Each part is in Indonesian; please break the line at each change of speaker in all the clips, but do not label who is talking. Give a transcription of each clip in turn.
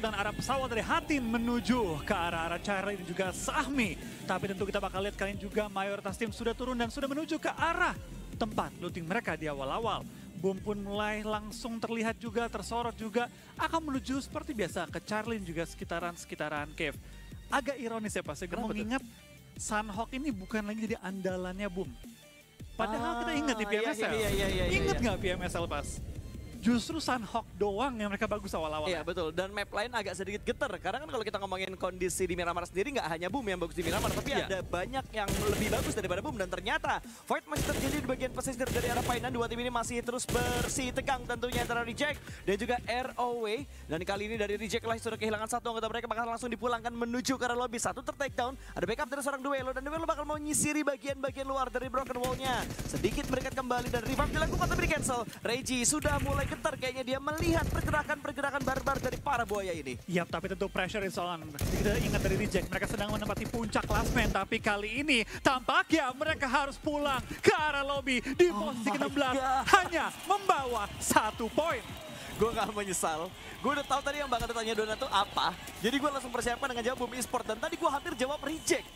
dengan arah pesawat dari Hatin menuju ke arah Charlie dan juga Sahmi. Tapi tentu kita bakal lihat kalian juga mayoritas tim sudah turun dan sudah menuju ke arah tempat looting mereka di awal-awal. Boom pun mulai langsung terlihat juga, tersorot juga, akan menuju seperti biasa ke Charlie dan juga sekitaran cave. Agak ironis ya Pak, saya mengingat Sunhawk ini bukan lagi jadi andalannya Boom. Padahal kita ingat di PMSL. Ingat nggak PMSL pas? Justru Sunhawk doang yang mereka bagus awal-awal.
Iya betul, dan map lain agak sedikit getar. Karena kan kalau kita ngomongin kondisi di Miramar sendiri nggak hanya Boom yang bagus di Miramar, tapi ada banyak yang lebih bagus daripada Boom. Dan ternyata fight masih terjadi di bagian pesisir dari arah Painan. Dua tim ini masih terus bersih tegang tentunya antara Reject dan juga ROW. Dan kali ini dari Reject lah sudah kehilangan satu anggota mereka, bakal langsung dipulangkan menuju ke arah lobby. Satu ter-take down, ada backup dari seorang Duelo, dan Duelo bakal mau nyisiri bagian-bagian luar dari broken wall-nya. Sedikit mendekat kembali dan revive dilakukan tapi di cancel. Reggie sudah mulai getar kayaknya, dia melihat pergerakan barbar dari para buaya ini.
Yap, tapi tentu pressure is on. Kita ingat dari Reject, mereka sedang menempati puncak klasmen, tapi kali ini tampaknya mereka harus pulang ke arah lobby di posisi ke-16 hanya membawa 1 poin.
Gue gak menyesal. Gue udah tahu tadi yang bakal ditanya Dona tuh apa. Jadi gue langsung persiapan dengan jawab Boom Esport, dan tadi gue hampir jawab Reject.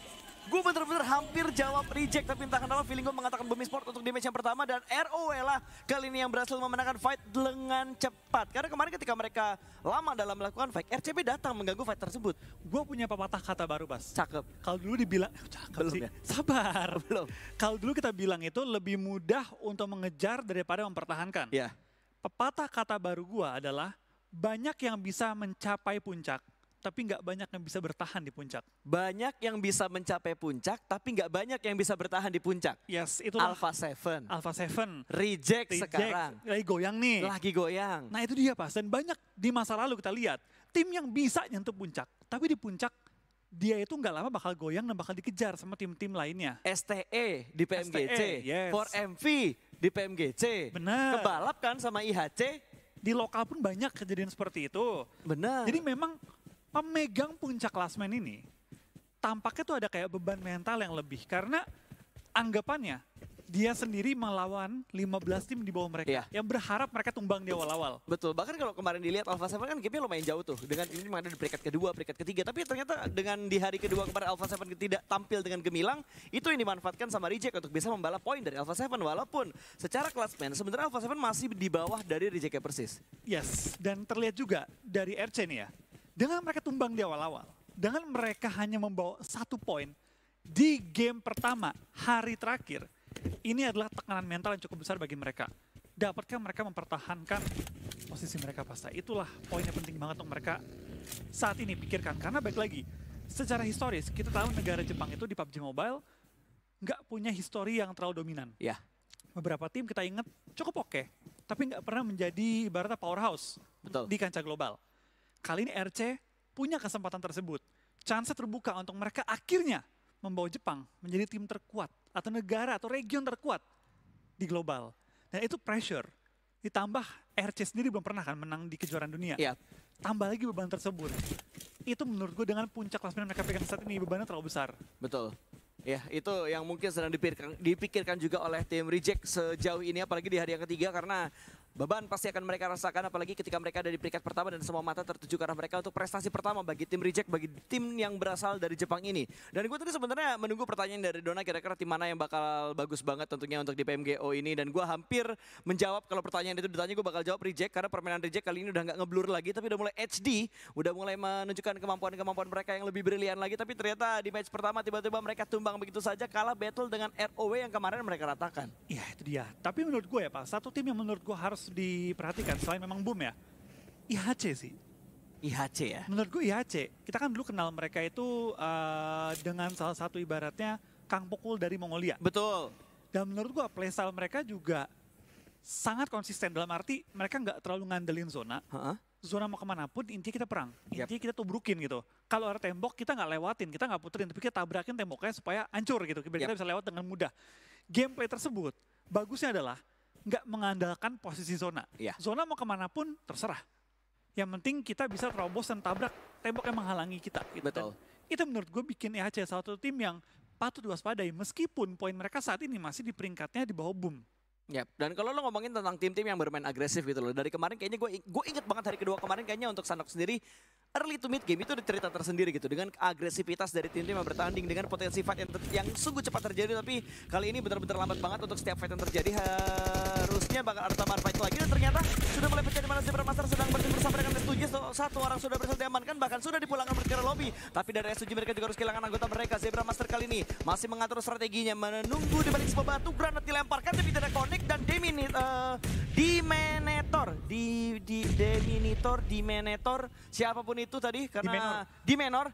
Gue bener-bener hampir jawab Reject, tapi entah kenapa feeling gue mengatakan Boom Esport untuk di match yang pertama, dan ROW lah kali ini yang berhasil memenangkan fight dengan cepat. Karena kemarin ketika mereka lama dalam melakukan fight, RCP datang mengganggu fight tersebut.
Gue punya pepatah kata baru, Bas.
Cakep.
Kalau dulu dibilang, cakep
Belum
sih.
ya?
Sabar.
Belum.
Kalau dulu kita bilang itu lebih mudah untuk mengejar daripada mempertahankan.
Iya.
Pepatah kata baru gue adalah banyak yang bisa mencapai puncak, tapi nggak banyak yang bisa bertahan di puncak.
Banyak yang bisa mencapai puncak, tapi nggak banyak yang bisa bertahan di puncak.
Yes, itulah
Alpha 7.
Alpha 7.
Reject sekarang.
Lagi goyang nih.
Lagi goyang.
Nah itu dia Pas, dan banyak di masa lalu kita lihat tim yang bisa nyentuh puncak, tapi di puncak dia itu nggak lama bakal goyang dan bakal dikejar sama tim-tim lainnya.
STE di PMGC,
STE, yes.
4MV di PMGC.
Benar.
Kebalap kan sama IHC.
Di lokal pun banyak kejadian seperti itu.
Benar.
Jadi memang pemegang puncak klasmen ini tampaknya tuh ada kayak beban mental yang lebih, karena anggapannya dia sendiri melawan 15 tim di bawah mereka yang berharap mereka tumbang di awal-awal.
Betul, bahkan kalau kemarin dilihat Alpha 7 kan game-nya lumayan jauh tuh. Dengan ini ada di peringkat kedua, peringkat ketiga. Tapi ternyata dengan di hari kedua kemarin Alpha 7 tidak tampil dengan gemilang, itu yang dimanfaatkan sama Reject untuk bisa membalap poin dari Alpha 7. Walaupun secara klasmen sebenarnya Alpha 7 masih di bawah dari Reject persis.
Yes, dan terlihat juga dari RC nih ya. Dengan mereka tumbang di awal-awal, dengan mereka hanya membawa 1 poin di game pertama hari terakhir, ini adalah tekanan mental yang cukup besar bagi mereka. Dapatkah mereka mempertahankan posisi mereka pasca? Itulah poin yang penting banget untuk mereka saat ini pikirkan. Karena baik lagi, secara historis kita tahu negara Jepang itu di PUBG Mobile nggak punya histori yang terlalu dominan.
Ya.
Beberapa tim kita ingat cukup oke, tapi nggak pernah menjadi ibaratnya powerhouse.
Betul.
Di kancah global. Kali ini RC punya kesempatan tersebut. Chance terbuka untuk mereka akhirnya membawa Jepang menjadi tim terkuat atau negara atau region terkuat di global. Dan itu pressure. Ditambah RC sendiri belum pernah kan menang di kejuaraan dunia.
Iya.
Tambah lagi beban tersebut. Itu menurut gue dengan puncak klasemen mereka pegang saat ini bebannya terlalu besar.
Betul. Ya, itu yang mungkin sedang dipikirkan juga oleh tim Reject sejauh ini, apalagi di hari yang ketiga, karena beban pasti akan mereka rasakan, apalagi ketika mereka ada di peringkat pertama dan semua mata tertuju ke arah mereka untuk prestasi pertama bagi tim Reject, bagi tim yang berasal dari Jepang ini. Dan gue tadi sebenarnya menunggu pertanyaan dari Dona, kira-kira tim mana yang bakal bagus banget tentunya untuk di PMGO ini. Dan gue hampir menjawab kalau pertanyaan itu ditanya, gue bakal jawab Reject, karena permainan Reject kali ini udah nggak ngeblur lagi, tapi udah mulai HD, udah mulai menunjukkan kemampuan-kemampuan mereka yang lebih brilian lagi. Tapi ternyata di match pertama tiba-tiba mereka tumbang begitu saja, kalah battle dengan ROW yang kemarin mereka ratakan.
Iya itu dia. Tapi menurut gue ya Pak, satu tim yang menurut gue harus diperhatikan selain memang Boom ya, IHC sih.
IHC ya?
Menurut gue IHC, kita kan dulu kenal mereka itu dengan salah satu ibaratnya Kang Pukul dari Mongolia.
Betul.
Dan menurut gue playstyle mereka juga sangat konsisten, dalam arti mereka nggak terlalu ngandelin zona. Zona mau kemana pun intinya kita perang, intinya kita tubrukin gitu. Kalau ada tembok kita nggak lewatin, kita nggak puterin, tapi kita tabrakin temboknya supaya hancur gitu, biar kita bisa lewat dengan mudah. Gameplay tersebut bagusnya adalah nggak mengandalkan posisi zona. Zona mau kemana pun terserah. Yang penting kita bisa terobos dan tabrak tembok yang menghalangi kita. Gitu.
Betul.
Dan itu menurut gue bikin IHC salah satu tim yang patut diwaspadai, meskipun poin mereka saat ini masih di peringkatnya di bawah Boom.
Yap. Dan kalau lo ngomongin tentang tim-tim yang bermain agresif gitu loh, dari kemarin kayaknya gue inget banget hari kedua kemarin kayaknya untuk Sunhawk sendiri early to mid game itu ada cerita tersendiri gitu dengan agresivitas dari tim-tim yang bertanding dengan potensi fight yang sungguh cepat terjadi, tapi kali ini benar-benar lambat banget untuk setiap fight yang terjadi. Harusnya bakal ada tambahan fight lagi dan ternyata sudah mulai pecah di mana Zebra Master sedang bertempur bersama dengan S7. Satu orang sudah berhasil diamankan, bahkan sudah dipulangkan ke lobby, tapi dari S7 mereka juga harus kehilangan anggota mereka. Zebra Master kali ini masih mengatur strateginya, menunggu di balik sebuah batu, granat dilemparkan tapi tidak connect dan Deminator siapapun itu tadi karena Dimenor.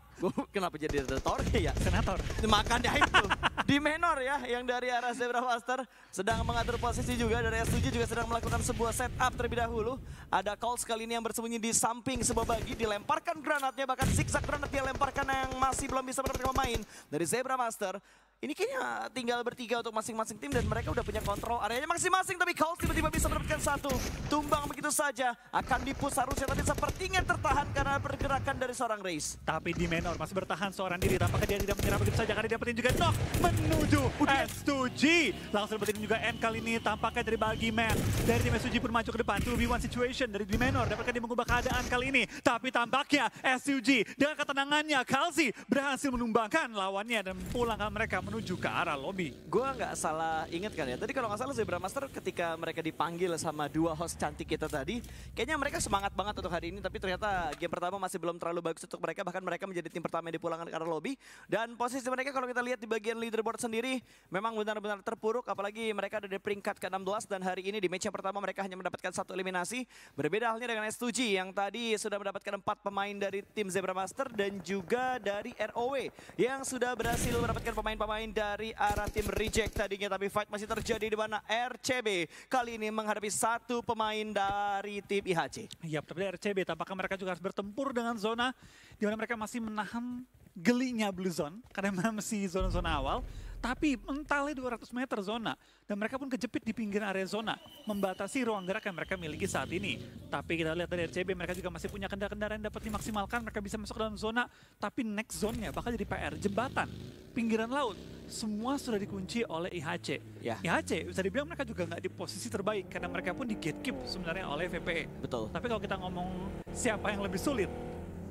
Kenapa jadi Thor ya?
Senator.
Makanya itu. Dimenor ya yang dari arah Zebra Master sedang mengatur posisi juga, dari S7 juga sedang melakukan sebuah setup terlebih dahulu. Ada Colt kali ini yang bersembunyi di samping sebuah bagi, dilemparkan granatnya, bahkan zigzag granat dia lemparkan yang masih belum bisa mendapatkan pemain dari Zebra Master. Ini kayaknya tinggal bertiga untuk masing-masing tim dan mereka udah punya kontrol areanya masing-masing, tapi Colt tiba-tiba bisa mendapatkan satu. Tumbang begitu saja, akan dipus harusnya, tapi sepertinya tertahan karena pergerakan dari seorang Raze.
Tapi Dimenor masih bertahan seorang diri, tampaknya dia tidak menyerah begitu saja karena dapetin juga knock menuju S2G. Langsung dapetin juga N kali ini tampaknya dari bagi man. Dari tim S2G pun maju ke depan, 2v1 situation dari Dimenor, dapatkah dia mengubah keadaan kali ini. Tapi tampaknya S2G dengan ketenangannya, Kalsi berhasil menumbangkan lawannya dan pulangkan mereka menuju ke arah lobby.
Gue nggak salah inget kan ya, tadi kalau nggak salah Zebra Master ketika mereka dipanggil sama dua host cantik kita tadi, kayaknya mereka semangat banget untuk hari ini, tapi ternyata game pertama masih belum terlalu bagus untuk mereka, bahkan mereka menjadi tim pertama yang dipulangkan ke arah lobby. Dan posisi mereka kalau kita lihat di bagian leaderboard sendiri, memang benar-benar terpuruk, apalagi mereka ada di peringkat ke-16 dan hari ini di match yang pertama mereka hanya mendapatkan satu eliminasi. Berbeda halnya dengan S2G yang tadi sudah mendapatkan 4 pemain dari tim Zebra Master dan juga dari ROW yang sudah berhasil mendapatkan pemain-pemain dari arah tim Reject tadinya, tapi fight masih terjadi di mana RCB kali ini menghadapi satu pemain dari tim IHC.
Iya, tapi RCB tampaknya mereka juga harus bertempur dengan zona di mana mereka masih menahan gelinya Blue Zone karena masih zona-zona awal. Tapi mentalnya 200 meter zona dan mereka pun kejepit di pinggir area zona, membatasi ruang gerak yang mereka miliki saat ini. Tapi kita lihat dari RCB mereka juga masih punya kendaraan yang dapat dimaksimalkan, mereka bisa masuk ke dalam zona, tapi next zone-nya bakal jadi PR. Jembatan, pinggiran laut, semua sudah dikunci oleh IHC.
Ya.
IHC bisa dibilang mereka juga nggak di posisi terbaik karena mereka pun di gatekeep sebenarnya oleh VPE.
Betul.
Tapi kalau kita ngomong siapa yang lebih sulit,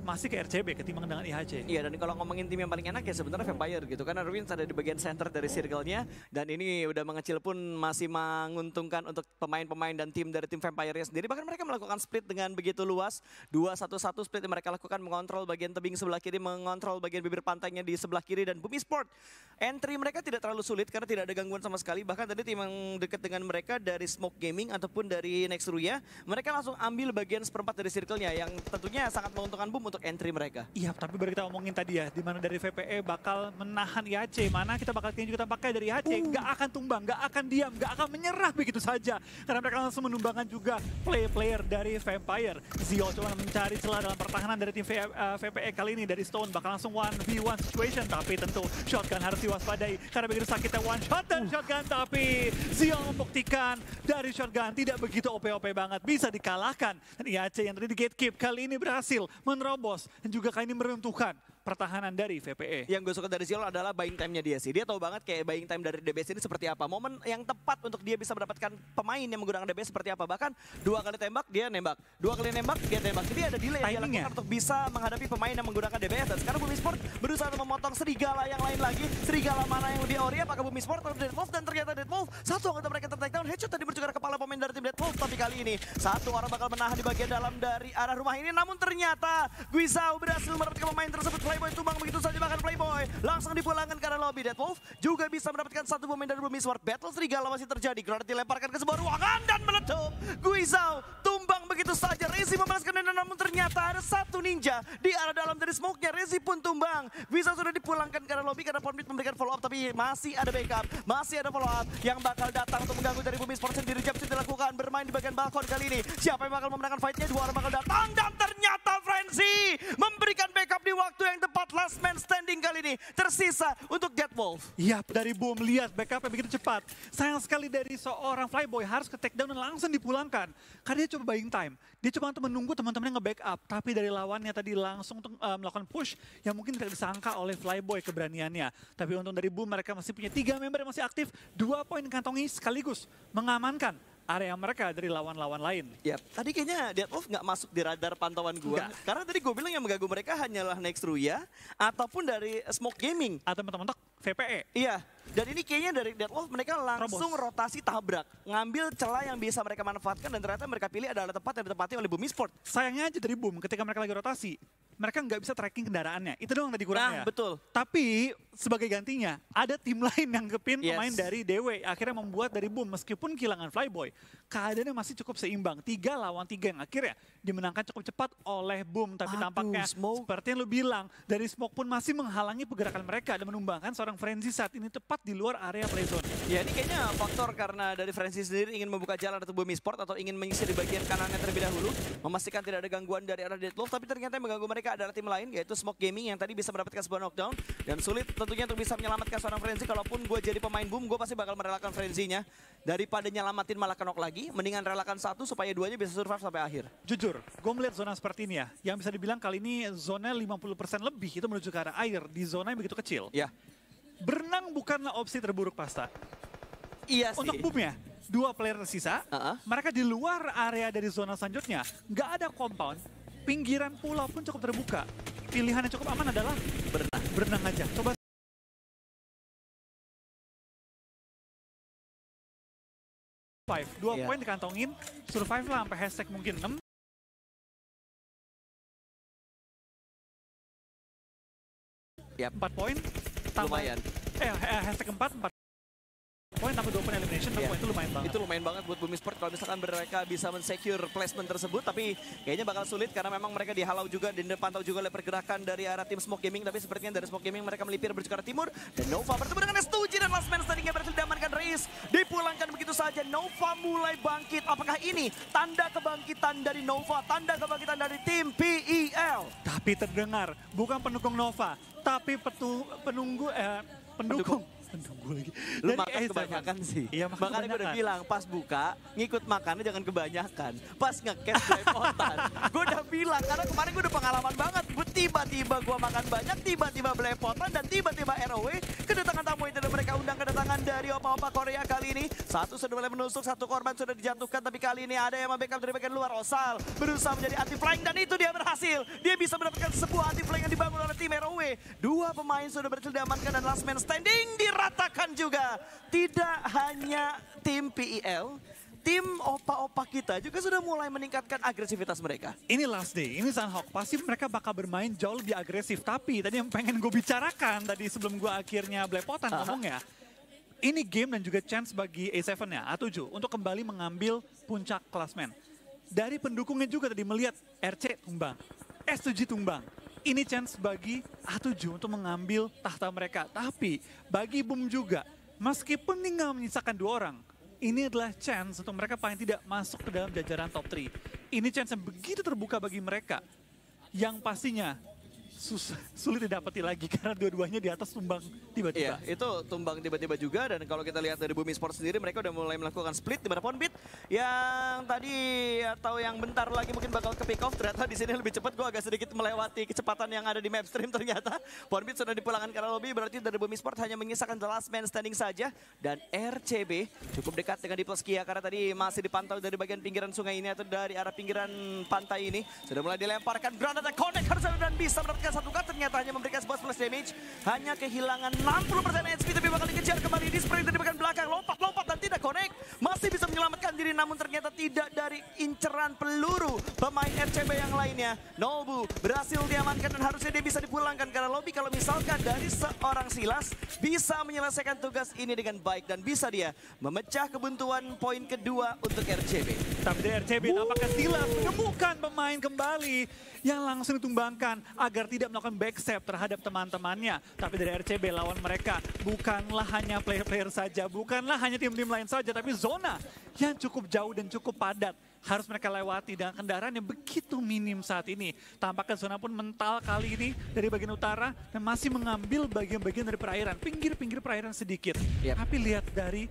masih ke RCB ketimbang dengan IHC.
Iya, dan kalau ngomongin tim yang paling enak ya sebenarnya Vampire gitu. Karena Ruins ada di bagian center dari circle-nya. Dan ini udah mengecil pun masih menguntungkan untuk pemain-pemain dan tim dari tim Vampire-nya sendiri. Bahkan mereka melakukan split dengan begitu luas. 2-1-1 split yang mereka lakukan, mengontrol bagian tebing sebelah kiri, mengontrol bagian bibir pantainya di sebelah kiri. Dan Bumi Sport, entry mereka tidak terlalu sulit karena tidak ada gangguan sama sekali. Bahkan tadi tim yang dekat dengan mereka dari Smoke Gaming ataupun dari Nextruya, mereka langsung ambil bagian seperempat dari circle-nya yang tentunya sangat menguntungkan Boom untuk entry mereka.
Iya, tapi baru kita omongin tadi ya, di mana dari VPE bakal menahan IHC, mana kita bakal lihat juga tampaknya dari IHC nggak akan tumbang, nggak akan diam, nggak akan menyerah begitu saja, karena mereka langsung menumbangkan juga player dari Vampire. Zio coba mencari celah dalam pertahanan dari tim VPE kali ini, dari Stone bakal langsung 1v1 situation, tapi tentu shotgun harus diwaspadai karena begitu sakitnya one shot dan shotgun, tapi Zio membuktikan dari shotgun tidak begitu OP-OP banget, bisa dikalahkan. Dan IHC yang tadi di gatekeep kali ini berhasil menerobos dan juga kali ini meruntuhkan pertahanan dari VPE.
Yang gue suka dari Zio adalah buying time-nya dia sih. Dia tahu banget kayak buying time dari DBS ini seperti apa. Momen yang tepat untuk dia bisa mendapatkan pemain yang menggunakan DBS seperti apa. Bahkan 2 kali tembak, dia nembak. 2 kali nembak, dia tembak. Jadi ada delay yang dia lakukan untuk bisa menghadapi pemain yang menggunakan DBS. Dan sekarang Bumi Sport berusaha untuk memotong serigala yang lain lagi. Serigala mana yang lebih ori, apakah Bumi Sport atau Deadwolf? Dan ternyata Deadwolf, satu anggota mereka ter-take down. Headshot tadi berjuga kepala pemain dari tim Deadwolf. Tapi kali ini, satu orang bakal menahan di bagian dalam dari arah rumah ini. Namun ternyata Guizhou berhasil mendapatkan pemain tersebut. Playboy tumbang begitu saja, bahkan Playboy langsung dipulangkan karena lobby. Deadwolf juga bisa mendapatkan satu pemain dari Bumi Sport. Battle serigala masih terjadi, granat dilemparkan ke sebuah ruangan dan meletup. Guizhou tumbang begitu saja. Rezi membalaskan dendam, namun ternyata ada satu ninja di arah dalam dari smoke-nya. Rezi pun tumbang. Guizhou sudah dipulangkan karena lobby karena Ponbit memberikan follow up, tapi masih ada backup, masih ada follow up yang bakal datang untuk mengganggu dari Bumi Sport sendiri. Jab dilakukan, bermain di bagian balkon kali ini. Siapa yang bakal memenangkan fight-nya? 2 orang bakal datang dan ternyata Frenzy memberikan backup di waktu yang tepat. Last man standing kali ini tersisa untuk Deadwolf.
Iya, dari Boom lihat backupnya begitu cepat. Sayang sekali dari seorang Flyboy harus ke takedown dan langsung dipulangkan. Karena dia coba buying time. Dia coba untuk menunggu teman-temannya nge-backup. Tapi dari lawannya tadi langsung untuk melakukan push yang mungkin tidak disangka oleh Flyboy keberaniannya. Tapi untung dari Boom mereka masih punya 3 member yang masih aktif. 2 poin kantongi sekaligus mengamankan area mereka dari lawan-lawan lain.
Ya, tadi kayaknya Deadloaf nggak masuk di radar pantauan gue. Karena tadi gue bilang yang mengganggu mereka hanyalah Nextruya ataupun dari Smoke Gaming.
Atau mentok-mentok VPE.
Iya, dan ini kayaknya dari Deadloaf mereka langsung rotasi tabrak. Ngambil celah yang bisa mereka manfaatkan dan ternyata mereka pilih adalah tempat yang ditempati oleh Boom Esports.
Sayangnya aja dari Boom ketika mereka lagi rotasi, mereka nggak bisa tracking kendaraannya. Itu doang tadi kurangnya.
Nah, betul.
Tapi sebagai gantinya, ada tim lain yang kepin pemain
Yes.
dari DW. Akhirnya membuat dari Boom, meskipun kehilangan Flyboy, keadaannya masih cukup seimbang. 3 lawan 3 yang akhirnya dimenangkan cukup cepat oleh Boom. Tapi tampaknya seperti yang lu bilang, dari Smoke pun masih menghalangi pergerakan mereka dan menumbangkan seorang Frenzy saat ini tepat di luar area playzone.
Ya ini kayaknya faktor karena dari Frenzy sendiri ingin membuka jalan untuk Boom Esports atau ingin menyisir di bagian kanannya terlebih dahulu. Memastikan tidak ada gangguan dari arah Deadloaf, tapi ternyata yang mengganggu mereka adalah tim lain, yaitu Smoke Gaming yang tadi bisa mendapatkan sebuah knockdown. Dan sulit tentunya untuk bisa menyelamatkan seorang Frenzy. Kalaupun gue jadi pemain Boom, gue pasti bakal merelakan Frenzy-nya. Daripada nyelamatin malah knock lagi, mendingan relakan satu supaya duanya bisa survive sampai akhir.
Jujur, gue melihat zona seperti ini ya, yang bisa dibilang kali ini zona 50% lebih itu menuju ke arah air di zona yang begitu kecil.
Ya.
Berenang bukanlah opsi terburuk Pasta.
Iya sih.
Untuk Boom ya, 2 player tersisa, mereka di luar area dari zona selanjutnya, nggak ada compound, pinggiran pulau pun cukup terbuka. Pilihan yang cukup aman adalah
Berenang.
berenang aja. Coba 2 poin dikantongin, survive lah sampai hashtag mungkin 6.
Yap.
4 poin,
Lumayan.
hashtag 4 poin tambah 2 poin elimination, 6 poin itu lumayan banget.
Itu lumayan banget buat Boom Esports kalau misalkan mereka bisa men-secure placement tersebut, tapi kayaknya bakal sulit karena memang mereka dihalau juga dan dipantau juga oleh pergerakan dari arah tim Smoke Gaming, tapi sepertinya dari Smoke Gaming mereka melipir menuju ke arah timur dan Nova bertemu dengan S2G dan Last Man Standing yang berhasil diamankan. Reis dipulangkan begitu saja. Nova mulai bangkit. Apakah ini tanda kebangkitan dari Nova, tanda kebangkitan dari tim PEL?
Tapi terdengar bukan pendukung Nova, tapi pendukung lagi.
Lu
Dari
makan
A7.
kebanyakan sih.
Iya, makan
Makanya gue udah
kebanyakan.
bilang pas buka, ngikut makannya jangan kebanyakan. Pas ngecast belepotan, gue udah bilang karena kemarin gue udah pengalaman banget. Gue tiba-tiba gue makan banyak, tiba-tiba belepotan dan tiba-tiba ROW. Kedatangan tamu itu dan mereka undang kedatangan dari opa-opa Korea kali ini. Satu sudah mulai menusuk, satu korban sudah dijatuhkan, tapi kali ini ada yang membackup dari bagian luar. Osal berusaha menjadi anti-flying dan itu dia berhasil. Dia bisa mendapatkan sebuah anti-flying yang dibangun oleh tim ROW. 2 pemain sudah berhasil diamankan dan Last Man Standing diratakan juga. Tidak hanya tim PEL, tim opa-opa kita juga sudah mulai meningkatkan agresivitas mereka.
Ini last day, ini Sunhawk. Pasti mereka bakal bermain jauh lebih agresif. Tapi tadi yang pengen gue bicarakan tadi sebelum gue akhirnya belepotan ngomong ya. Ini game dan juga chance bagi A7 ya, A7 untuk kembali mengambil puncak klasmen. Dari pendukungnya juga tadi melihat RC tumbang, S7 tumbang. Ini chance bagi A7 untuk mengambil tahta mereka. Tapi bagi Boom juga, meskipun tinggal menyisakan 2 orang, ini adalah chance untuk mereka paling tidak masuk ke dalam jajaran top 3. Ini chance yang begitu terbuka bagi mereka, yang pastinya sulit didapati lagi karena dua-duanya di atas tumbang tiba-tiba.
Iya, itu tumbang tiba-tiba juga dan kalau kita lihat dari Boom Esports sendiri mereka udah mulai melakukan split di mana Ponbit yang tadi atau yang bentar lagi mungkin bakal ke pick off, ternyata di sini lebih cepat. Gue agak sedikit melewati kecepatan yang ada di map stream ternyata. Ponbit sudah dipulangkan ke arah lobby, berarti dari Boom Esports hanya menyisakan the last man standing saja dan RCB cukup dekat dengan Diploskia karena tadi masih dipantau dari bagian pinggiran sungai ini atau dari arah pinggiran pantai ini. Sudah mulai dilemparkan granat dan connect dan bisa mendapatkan satu kali, ternyata hanya memberikan sebuah splash damage. Hanya kehilangan 60% HP tapi bakal dikejar kembali di spray dari bagian belakang. Lompat dan tidak connect. Masih bisa menyelamatkan diri namun ternyata tidak dari inceran peluru pemain RCB yang lainnya. Nobu berhasil diamankan dan harusnya dia bisa dipulangkan karena lobby kalau misalkan dari seorang Silas bisa menyelesaikan tugas ini dengan baik dan bisa dia memecah kebuntuan poin kedua untuk RCB.
Tapi dari RCB tampaknya Silas menemukan pemain kembali yang langsung ditumbangkan agar tidak melakukan backstep terhadap teman-temannya. Tapi dari RCB lawan mereka bukanlah hanya player-player saja, bukanlah hanya tim-tim lain saja, tapi zona yang cukup jauh dan cukup padat harus mereka lewati dengan kendaraan yang begitu minim saat ini. Tampaknya zona pun mental kali ini dari bagian utara dan masih mengambil bagian-bagian dari perairan, pinggir-pinggir perairan sedikit.
Yep.
Tapi lihat dari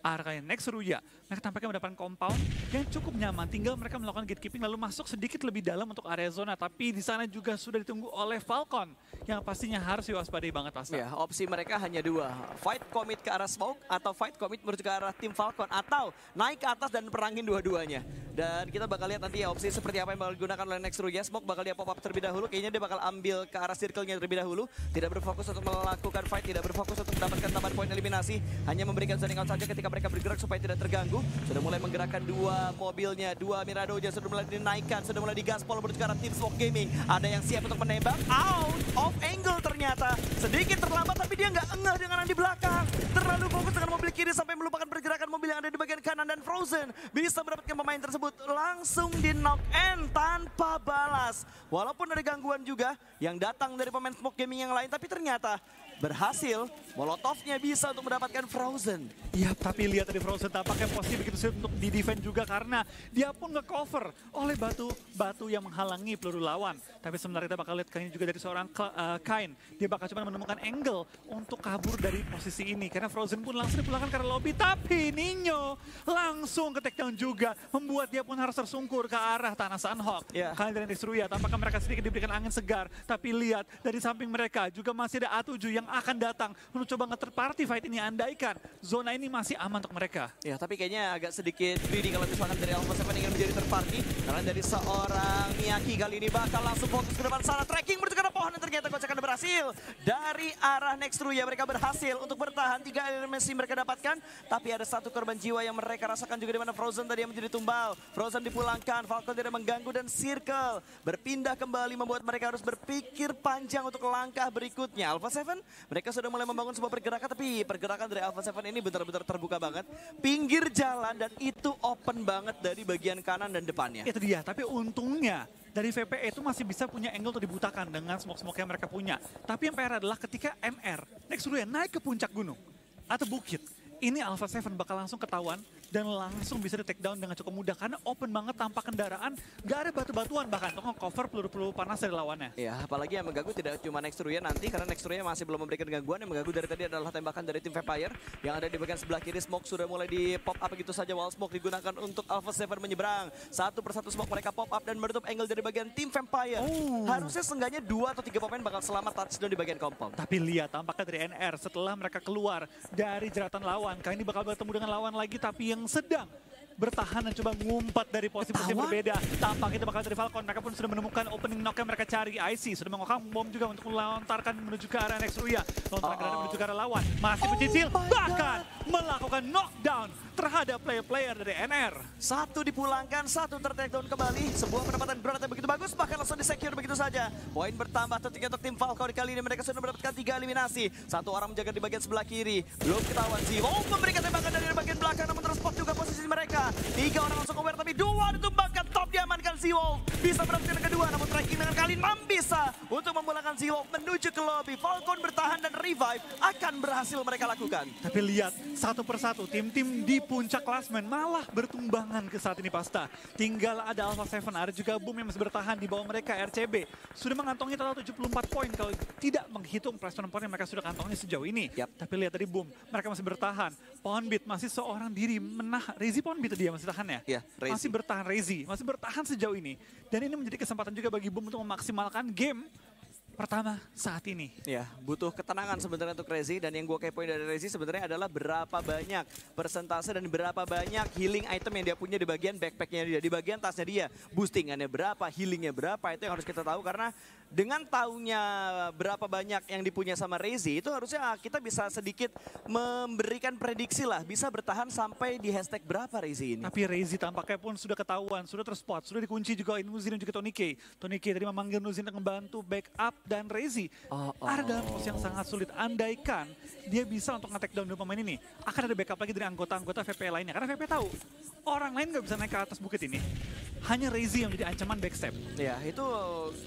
arah kalian Nextruya. Mereka tampaknya mendapatkan compound yang cukup nyaman. Tinggal mereka melakukan gatekeeping lalu masuk sedikit lebih dalam untuk area zona. Tapi di sana juga sudah ditunggu oleh Falcon yang pastinya harus diwaspadai banget Pasta.
Ya, opsi mereka hanya dua. Fight commit ke arah Smoke atau fight commit menuju ke arah tim Falcon. Atau naik ke atas dan perangin dua-duanya. Dan kita bakal lihat nanti ya opsi seperti apa yang bakal digunakan oleh Nextruya. Smoke bakal dia pop up terlebih dahulu. Kayaknya dia bakal ambil ke arah circle-nya terlebih dahulu. Tidak berfokus untuk melakukan fight. Tidak berfokus untuk mendapatkan tambahan poin eliminasi. Hanya memberikan zoning out saja ketika mereka bergerak supaya tidak terganggu. Sudah mulai menggerakkan dua mobilnya, dua Miradoja sudah mulai dinaikkan, sudah mulai digaspol menuju ke arah tim Smoke Gaming. Ada yang siap untuk menembak, out of angle ternyata. Sedikit terlambat tapi dia nggak engah dengan yang di belakang. Terlalu fokus dengan mobil kiri sampai melupakan pergerakan mobil yang ada di bagian kanan dan Frozen bisa mendapatkan pemain tersebut langsung di knock end tanpa balas. Walaupun ada gangguan juga yang datang dari pemain Smoke Gaming yang lain tapi ternyata berhasil, Molotovnya bisa untuk mendapatkan Frozen.
Ya, tapi lihat dari Frozen tampaknya posisi begitu sulit untuk di-defend juga karena dia pun nge-cover oleh batu yang menghalangi peluru lawan. Tapi sebenarnya kita bakal lihat kayaknya juga dari seorang Kain. Dia bakal cuma menemukan angle untuk kabur dari posisi ini. Karena Frozen pun langsung dipulangkan ke lobby. Tapi Nino langsung ke takedown juga. Membuat dia pun harus tersungkur ke arah tanah Sunhawk. Kalian dari Nextruya tampaknya mereka sedikit diberikan angin segar. Tapi lihat dari samping mereka juga masih ada A7 yang akan datang untuk coba nge-third party fight ini. Andaikan zona ini masih aman untuk mereka.
Ya, tapi kayaknya agak sedikit greedy kalau misalkan dari Alpha 7 ingin menjadi third party. Karena dari seorang Miyaki kali ini bakal langsung fokus ke depan sana. Tracking menuju ke arah pohon dan ternyata gocekan berhasil. Dari arah Nextruya mereka berhasil untuk bertahan. 3 eliminasi mereka dapatkan. Tapi ada satu korban jiwa yang mereka rasakan juga di mana Frozen tadi yang menjadi tumbal. Frozen dipulangkan, Falcon tidak mengganggu dan Circle berpindah kembali membuat mereka harus berpikir panjang untuk langkah berikutnya. Alpha 7 mereka sudah mulai membangun sebuah pergerakan tapi pergerakan dari Alpha 7 ini benar-benar terbuka banget. Pinggir jalan dan itu open banget dari bagian kanan dan depannya.
Itu dia, tapi untungnya dari VPE itu masih bisa punya angle untuk dibutakan dengan smoke-smoke yang mereka punya. Tapi yang PR adalah ketika NR, Nextruya naik ke puncak gunung atau bukit, ini Alpha 7 bakal langsung ketahuan dan langsung bisa di-take down dengan cukup mudah karena open banget tanpa kendaraan, gak ada batu-batuan bahkan untuk nge-cover peluru-peluru panas dari lawannya.
Ya, apalagi yang mengganggu tidak cuma Nextruya nanti karena Nextruya masih belum memberikan gangguan. Yang mengganggu dari tadi adalah tembakan dari tim Vampire yang ada di bagian sebelah kiri. Smoke sudah mulai di pop up begitu saja. Wall smoke digunakan untuk Alpha 7 menyeberang. Satu persatu smoke mereka pop up dan menutup angle dari bagian tim Vampire. Harusnya seenggaknya 2 atau 3 pemain bakal selamat touchdown di bagian compound.
Tapi lihat tampaknya dari NR setelah mereka keluar dari jeratan lawan, kali ini bakal bertemu dengan lawan lagi tapi yang sedang bertahan dan coba ngumpat dari posisi-posisi yang berbeda. Tampak itu bakal dari Falcon. Mereka pun sudah menemukan opening knock yang mereka cari. IC sudah mengokang bom juga untuk melontarkan menuju ke arah Nextruya. Lontaran granat menuju ke arah lawan. Masih mencicil, bahkan melakukan knockdown terhadap player-player dari NR.
Satu dipulangkan, satu tertakedown kembali. Sebuah pendapatan granat yang begitu bagus, bahkan langsung di-secure begitu saja. Poin bertambah tentunya untuk tim Falcon. Kali ini mereka sudah mendapatkan 3 eliminasi. Satu orang menjaga di bagian sebelah kiri. Belum ketahuan Zero memberikan tembakan dari bagian belakang, namun terspot juga posisi mereka. 3 orang langsung aware, tapi 2 ditumbangkan. Top diamankan Zero. Bisa mendapatkan yang kedua, namun tracking dengan Kalin bisa untuk memulangkan Zero menuju ke lobby. Falcon bertahan dan revive akan berhasil mereka lakukan.
Tapi lihat, satu persatu tim-tim di puncak klasmen malah bertumbangan ke saat ini Pasta. Tinggal ada Alpha 7, ada juga Boom yang masih bertahan di bawah mereka. RCB sudah mengantongi total 74 poin kalau tidak menghitung pressure point yang mereka sudah kantongi sejauh ini. Tapi lihat dari Boom, mereka masih bertahan. Poundbeat masih seorang diri Rezi Poundbeat dia masih tahan ya? Masih bertahan Rezi, masih bertahan sejauh ini. Dan ini menjadi kesempatan juga bagi Boom untuk memaksimalkan game pertama saat ini.
Ya, butuh ketenangan sebenarnya untuk Rezi, dan yang gue kepoin dari Rezi sebenarnya adalah berapa banyak persentase dan berapa banyak healing item yang dia punya di bagian backpacknya dia, di bagian tasnya dia. Boostingannya berapa, healingnya berapa, itu yang harus kita tahu karena dengan taunya berapa banyak yang dipunya sama Rezi, itu harusnya kita bisa sedikit memberikan prediksi lah, bisa bertahan sampai di hashtag berapa Rezi ini.
Tapi Rezi tampaknya pun sudah ketahuan, sudah terspot, sudah dikunci juga Nuzin dan juga Tony K. Tony K tadi memanggil Nuzin untuk membantu backup dan Rezi ada dalam posisi yang sangat sulit. Andaikan dia bisa untuk nge-take down dua pemain ini, akan ada backup lagi dari anggota-anggota VP lainnya. Karena VP tahu, orang lain nggak bisa naik ke atas bukit ini. hanya Rezi yang menjadi ancaman backstep.
Ya, itu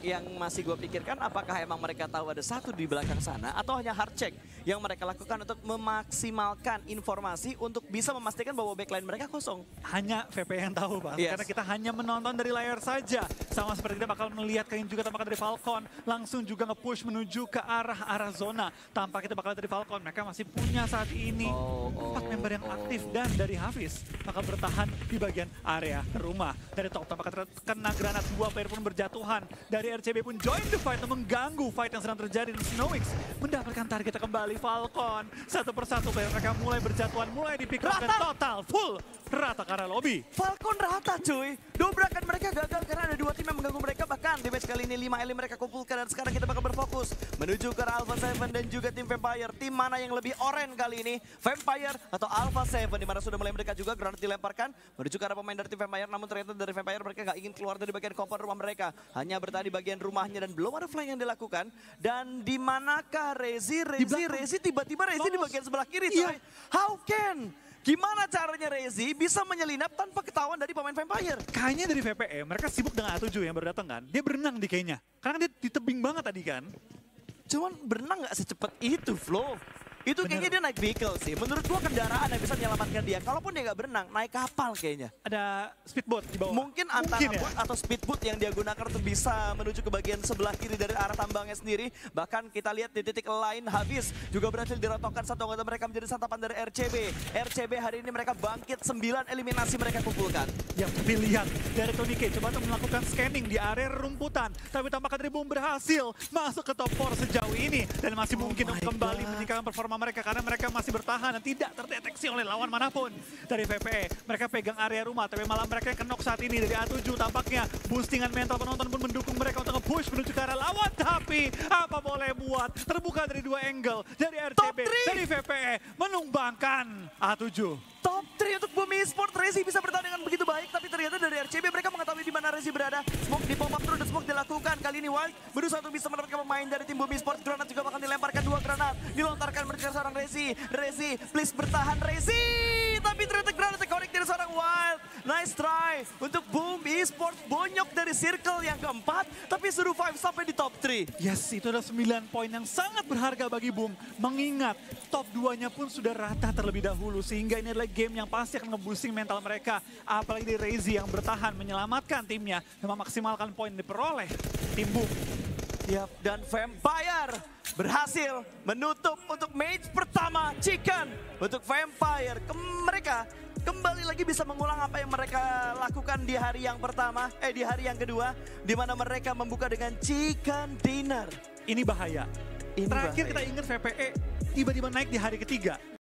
yang masih gue pikirkan, apakah emang mereka tahu ada satu di belakang sana atau hanya hard check yang mereka lakukan untuk memaksimalkan informasi untuk bisa memastikan bahwa backline mereka kosong.
Hanya VP yang tahu, Pak.
Yes.
Karena kita hanya menonton dari layar saja. Sama seperti kita bakal melihat kalian juga tampaknya dari Falcon. Langsung juga nge-push menuju ke arah zona. Tanpa kita bakal dari Falcon. Mereka masih punya saat ini 4 member yang aktif. Dan dari Hafiz bakal bertahan di bagian area rumah. Dari top tampaknya kena granat, 2 player pun berjatuhan. Dari RCB pun join the fight untuk mengganggu fight yang sedang terjadi. Dan Snowix mendapatkan targetnya kembali. Falcon satu persatu player mereka mulai berjatuhan, mulai di-pick up dan total full rata ke arah lobby.
Falcon rata cuy. Dobrakan mereka gagal karena ada 2 tim yang mengganggu mereka. Bahkan damage kali ini 5 elim mereka kumpulkan. Dan sekarang kita bakal berfokus menuju ke arah Alpha 7 dan juga tim Vampire. Tim mana yang lebih oren kali ini? Vampire atau Alpha 7? Dimana sudah mulai mereka juga granat dilemparkan menuju ke arah pemain dari tim Vampire. Namun ternyata dari Vampire mereka gak ingin keluar dari bagian kompor rumah mereka. Hanya bertahan di bagian rumahnya dan belum ada flank yang dilakukan. Dan di manakah Rezi tiba-tiba Rezi di bagian sebelah kiri coy. How can? Gimana caranya Rezi bisa menyelinap tanpa ketahuan dari pemain Vampire?
Kayaknya dari VPE, mereka sibuk dengan A7 yang baru datang kan. Dia berenang di kayaknya. Karena dia di tebing banget tadi kan.
Cuman berenang gak secepat itu, Flo. Itu kayaknya dia naik vehicle sih. Menurut gua kendaraan yang bisa menyelamatkan dia. Kalaupun dia nggak berenang, naik kapal kayaknya.
Ada speedboat di bawah.
Mungkin antara boat atau speedboat yang dia gunakan untuk bisa menuju ke bagian sebelah kiri dari arah tambangnya sendiri. Bahkan kita lihat di titik lain Hafiz juga berhasil dirotokkan satu anggota mereka menjadi santapan dari RCB. RCB hari ini mereka bangkit, 9 eliminasi mereka kumpulkan.
Yang dilihat dari Tony K coba untuk melakukan scanning di area rumputan. Tapi tampaknya dari Boom berhasil masuk ke top 4 sejauh ini. Dan masih mungkin untuk kembali meningkatkan performa mereka karena mereka masih bertahan dan tidak terdeteksi oleh lawan manapun. Dari VPE, mereka pegang area rumah tapi malah mereka kenok saat ini dari A7 tampaknya. Boostingan mental penonton pun mendukung mereka untuk nge-push menuju ke arah lawan. Tapi apa boleh buat, terbuka dari 2 angle. Dari RCB, dari VPE menumbangkan A7.
Top 3 untuk Bumi Esports. Rezi bisa bertahan dengan begitu baik, tapi ternyata dari RCB mereka mengetahui di mana Rezi berada. Smoke di pop up terus dan smoke dilakukan. Kali ini Wild berusaha untuk bisa mendapatkan pemain dari tim Bumi Esports. Granat juga bakal dilemparkan, 2 granat dilontarkan menuju seorang Rezi. Rezi, please bertahan Rezi. Tapi ternyata granat connect dari seorang Wild. Nice try untuk Bumi Esports. Bonyok dari circle yang keempat, tapi survive sampai di top 3.
Yes, itu adalah 9 poin yang sangat berharga bagi Boom. Mengingat top 2-nya pun sudah rata terlebih dahulu. Sehingga ini adalah game yang pasti akan nge-boosting mental mereka. Apalagi dari Rezi yang bertahan menyelamatkan timnya dan memaksimalkan poin diperoleh tim Boom.
Yap, dan Vampire berhasil menutup untuk match pertama Chicken. Untuk Vampire, mereka kembali lagi bisa mengulang apa yang mereka lakukan di hari yang pertama, di hari yang kedua. Di mana mereka membuka dengan Chicken Dinner.
Ini bahaya.
Ini
Terakhir
bahaya.
kita ingat VPE tiba-tiba naik di hari ketiga.